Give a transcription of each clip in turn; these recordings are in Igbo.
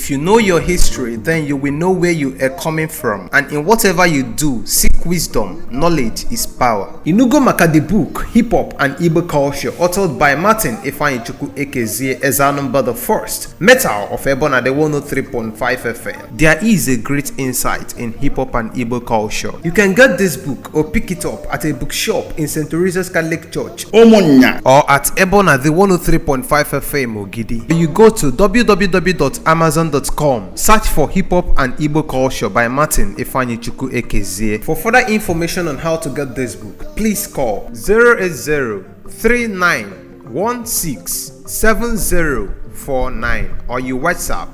If you know your history, then you will know where you are coming from. And in whatever you do, seek wisdom. Knowledge is power. Inugo maka the book, Hip Hop and Igbo Culture, authored by Martin Ifeanyichukwu Ekezie Ezanumba the First, Metal of Ebona the 103.5 FM. There is a great insight in hip hop and Igbo culture. You can get this book or pick it up at a bookshop in St. Teresa's Catholic Church, Omonya, or at Ebona the 103.5 FM Ogidi. You go to www.amazon.com, search for Hip Hop and Igbo Culture by Martin Ifeanyichukwu Ekezie. For further information on how to get this book, please call 080-3916-7049 or you WhatsApp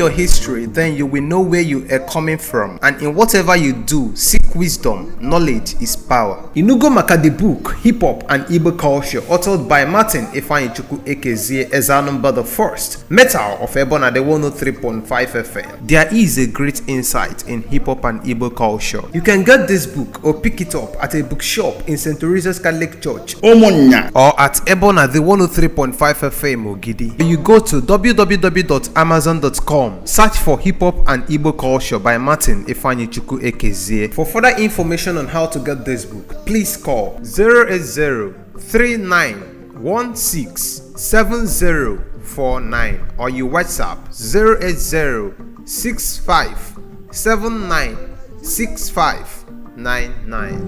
your history, then you will know where you are coming from. And in whatever you do, seek wisdom. Knowledge is power. Inugo maka the book, Hip Hop and Igbo Culture, authored by Martin Ifeanyichukwu Ekezie Ezanumba the First, Metal of Ebona the 103.5 FM. There is a great insight in hip hop and Igbo culture. You can get this book or pick it up at a bookshop in St. Teresa's Catholic Church, Omonya, or at Ebona the 103.5 FM Ogidi. You go to www.amazon.com, search for Hip Hop and Igbo Culture by Martin Ifeanyichukwu Ekezie. For further information on how to get this book, please call 080-3916-7049 or you WhatsApp 080-6579-6599.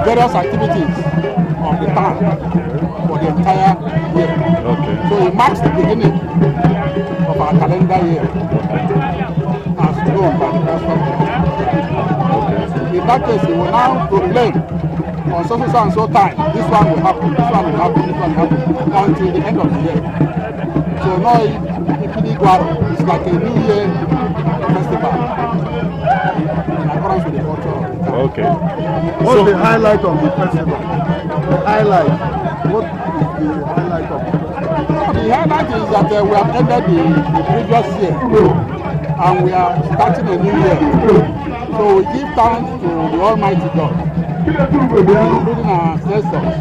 Various activities of the town for the entire year. Okay. So it marks the beginning of our calendar year as known by the gospel. Okay. In that case, we will now proclaim on so and so time, this one will happen, this one will happen, this one will happen, until the end of the year. So now Igu Aro is like a New Year festival in accordance with the culture of the town. Okay. What's the highlight of the festival? The highlight. What is the highlight of the festival? The highlight is that we have ended the previous year and we are starting a new year. So we give thanks to the Almighty God, including our ancestors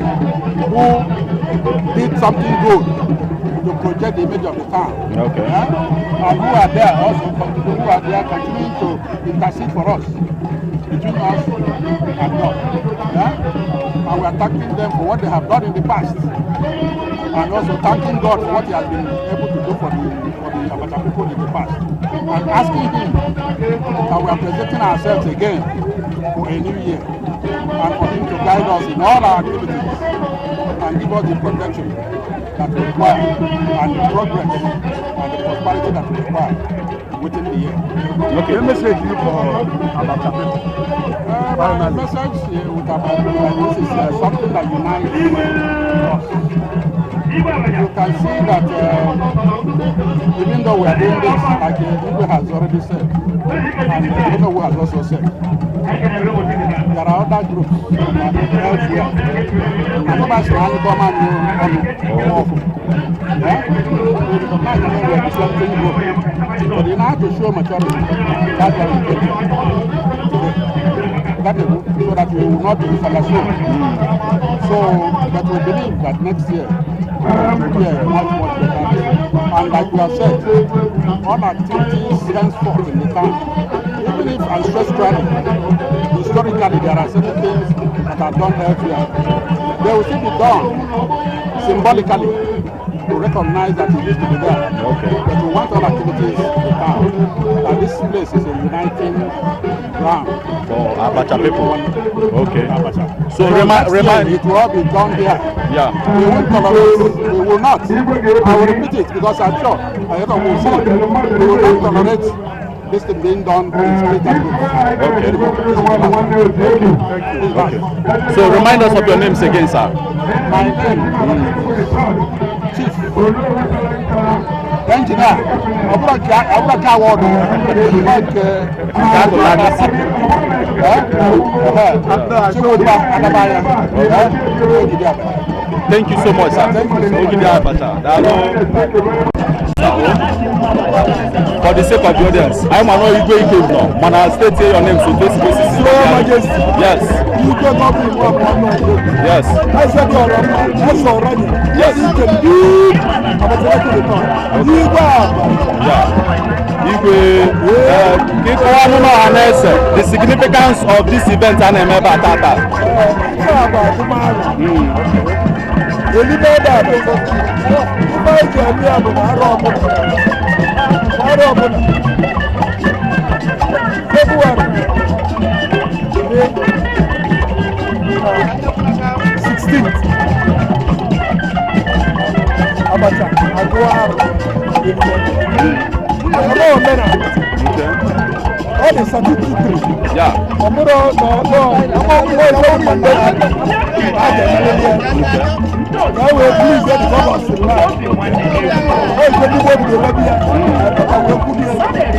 who did something good to project the image of the town. Okay. And who are there also, who are there continuing to intercede for us, between us and God. And we are thanking them for what they have done in the past. And also thanking God for what He has been able to do for the Abacha people in the past. And asking Him that we are presenting ourselves again for a new year. And for Him to guide us in all our activities and give us the protection that we require and the progress and the prosperity that we require within the year. Okay. What message you for Abacha people? My message with Abacha this is something that unites us. You can see that even though we are doing this, like Igu has already said, and Igu has also said, there are other groups elsewhere. Nobody's trying to come and yeah? We recognize that we are something good. But you have to show maturity. That's what we did today. That is so that we will not be misunderstood. So, but we believe that next year will be a much better. And like you have said, all activities henceforth in the town, even if ancestrally, historically there are certain things that are done elsewhere, they will still be done symbolically to recognize that it used to be there. Okay. But we want all activities in the town. And this place is a uniting ground For Abacha people. Okay. Abacha. So remind. It will all be done here. Yeah. We won't tolerate, we will not. I will repeat it because I'm sure I will say it. We will not tolerate this thing being done in spiritual groups. Okay. So remind us of your names again, sir. My name is Chief Engineer Abacha Ward. Thank you so much, sir. Thank you, Abacha. For the sake of the audience, I'm an Igu Aro Ede now. Man, I'll state your name so this basis. Yes. Yes. Yes. The significance of this event and February 16th. Abacha, Igu Aro Ede. All the statutory. yeah. Now we please get the government to lie. Oh, it's only what the lobby are.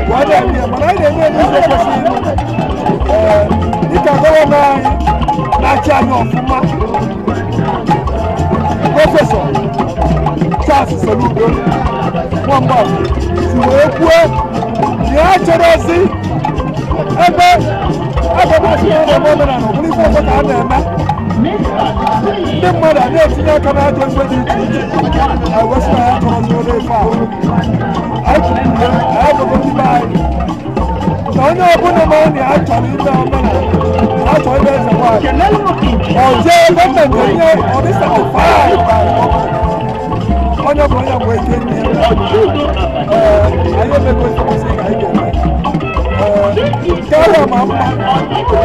What are they? But I don't know this question. You can go on Professor Charles Saludo. One more. Si we ekwe, the actually ebe abamasi na moment na no. Believe what I am. Ndị mmadụ a na-etinye aka n'ajọ ife dị iche iche ewesịra ya chọrọ n'ole ife ahụ anyị bụrụ ndị be anyị na onye ọbụla ma onye a chọrọ ime omenala a chọrọ ime eze nwaanyị ọjọọ gọọmenti enye ọdịsatifai onye bụ onye mgbe ike nne anyị emego isikwụsị ka anyị ga-eme nke ọrụ ma mma mana nke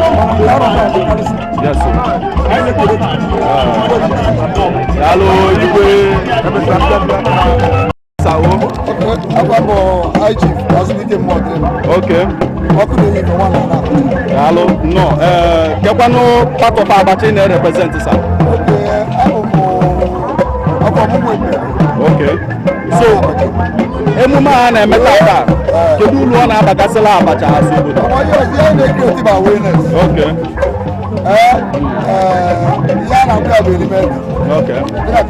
ọrụ ma adịkarịsị. Yes, sir. Hello, Igwe. Sawo. Okay. Hello. No. Kekwano part of Abacha represent, sir. Okay. So, emume a na-emeta taa, kedu ulu ọ na-abagasịla Abacha asụ obodo? Okay. Yeah, I'm going to be okay. That's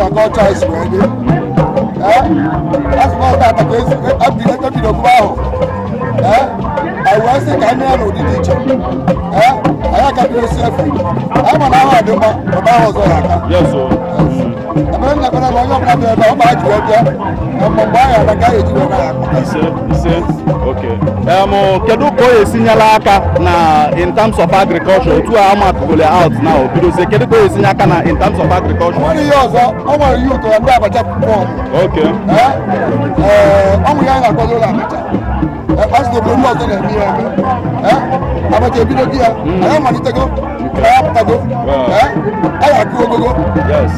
not that against the I was the Ghanaian who did it. I can't do self. I'm an hour at the house. Yes, sir. I'm not going to okay. Kedu ko esinyala aka na in terms of agriculture to our out now because kedu ko esinya aka na in terms of agriculture. What years our youth and Abacha perform. Okay. I'm young Abacha. That's the blue laws in here. Abacha video here. I am money to go. I have to go. I have to go. Yes.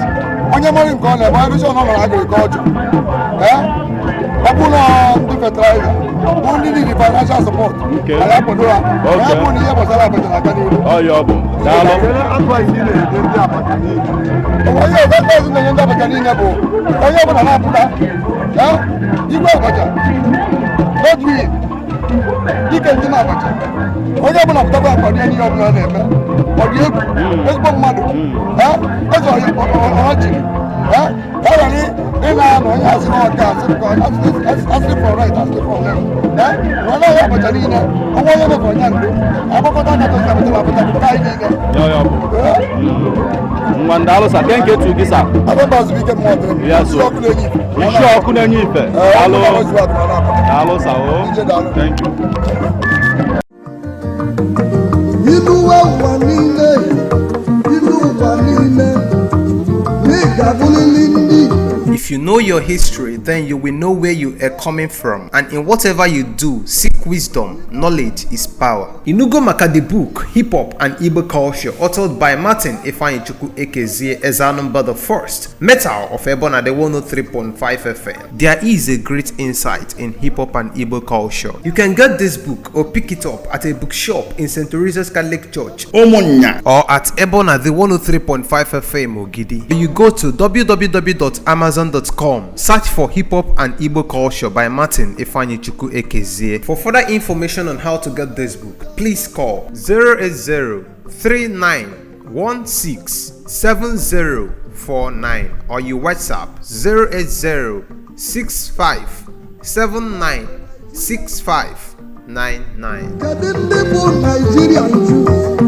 On your morning call, I wish on agriculture. Abuna the fertilizer. Only the financial support. Okay. I have to do that. Okay. Oh, yeah. dike ndị na-abacha onye ọbụla pụtakwa akpọrọ ya n'ihe ọbụla na-eme ọ dị egwu ezigbo mmadụ eze ọha jiri ọ ghara ị na-anọ onye asị na ọka asị for right asị for left onye ọhịa abacha niile ọnwa onye mekọ nya ndo agbakọta na tozi apụtara apụta anyị niile ngwa ndị alụsa ke nke tu gị sa abambazubike mmụọ isi ọkụ na-enye ife isi ọkụ na-enye ife alụsa o thank you. If you know your history, then you will know where you are coming from. And in whatever you do, seek wisdom. Knowledge is power. Inugo Maka the book, Hip Hop and Igbo Culture, authored by Martin Ifeanyichukwu Ekezie Ezanumba the First, Metal of Ebona the 103.5 FM. There is a great insight in hip hop and Igbo culture. You can get this book or pick it up at a bookshop in St. Teresa's Catholic Church, Omonya, or at Ebona the 103.5 FM Ogidi. You go to www.amazon.com, search for Hip Hop and Igbo Culture by Martin Ifeanyichukwu Ekezie. For further information on how to get this book, please call 08039167049 or you WhatsApp 08065796599.